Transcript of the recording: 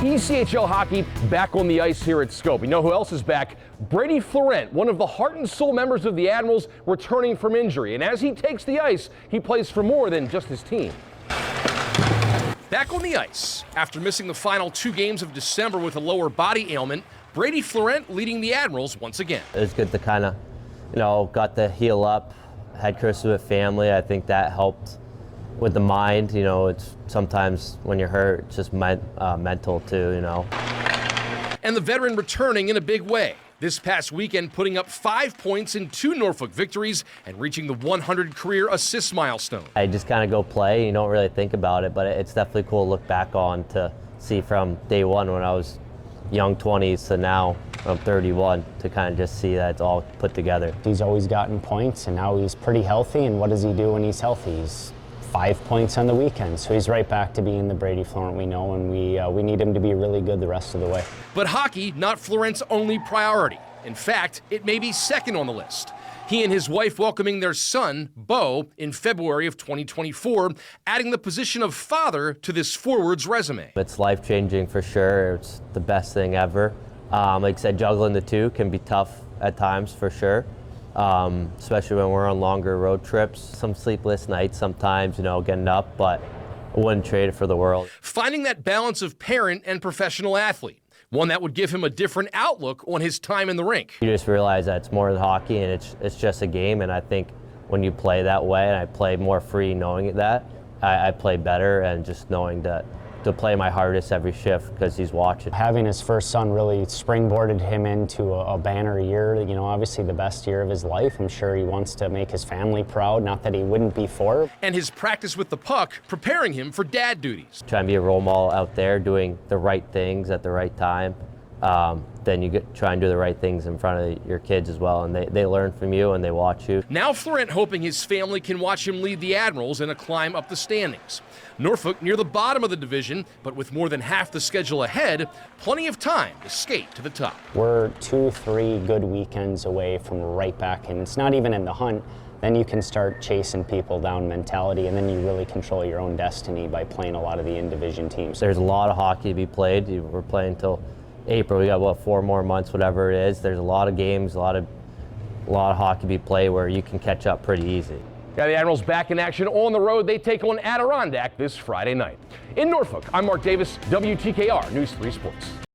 ECHL hockey back on the ice here at Scope. You know who else is back? Brady Fleurent, one of the heart and soul members of the Admirals, returning from injury. And as he takes the ice, he plays for more than just his team. Back on the ice, after missing the final 2 games of December with a lower body ailment, Brady Fleurent leading the Admirals once again. It was good to kind of, got to heal up, had Christmas with family. I think that helped with the mind. It's sometimes when you're hurt, it's just mental too, And the veteran returning in a big way. This past weekend putting up 5 points in 2 Norfolk victories and reaching the 100 career assist milestone. I just kind of go play. You don't really think about it, but it's definitely cool to look back on to see from day one when I was young 20s to now I'm 31 to kind of just see that it's all put together. He's always gotten points, and now he's pretty healthy. And what does he do when he's healthy? He's 5 points on the weekend, so he's right back to being the Brady Fleurent we know, and we need him to be really good the rest of the way. But hockey, not Fleurent's only priority. In fact, it may be second on the list. He and his wife welcoming their son, Beau, in February of 2024, adding the position of father to this forward's resume. It's life-changing for sure. It's the best thing ever. Like I said, juggling the two can be tough at times for sure. Especially when we're on longer road trips. Some sleepless nights sometimes, getting up, but I wouldn't trade it for the world. Finding that balance of parent and professional athlete, one that would give him a different outlook on his time in the rink. You just realize that it's more than hockey and it's just a game, and I think when you play that way, and I play more free knowing that, I play better, and just knowing that to play my hardest every shift because he's watching. Having his first son really springboarded him into a banner year, obviously the best year of his life. I'm sure he wants to make his family proud, not that he wouldn't before. And his practice with the puck preparing him for dad duties. Trying to be a role model out there, doing the right things at the right time. Then you try and do the right things in front of your kids as well, and they learn from you and they watch you. Now Fleurent hoping his family can watch him lead the Admirals in a climb up the standings. Norfolk near the bottom of the division, but with more than half the schedule ahead, plenty of time to skate to the top. We're 2-3 good weekends away from right back, and it's not even in the hunt. Then you can start chasing people down mentality, and then you really control your own destiny by playing a lot of the in-division teams. There's a lot of hockey to be played. We're playing until April. We got 4 more months, whatever it is. There's a lot of games, a lot of hockey to be played where you can catch up pretty easy. Yeah, the Admirals back in action on the road. They take on Adirondack this Friday night. In Norfolk, I'm Mark Davis, WTKR News 3 Sports.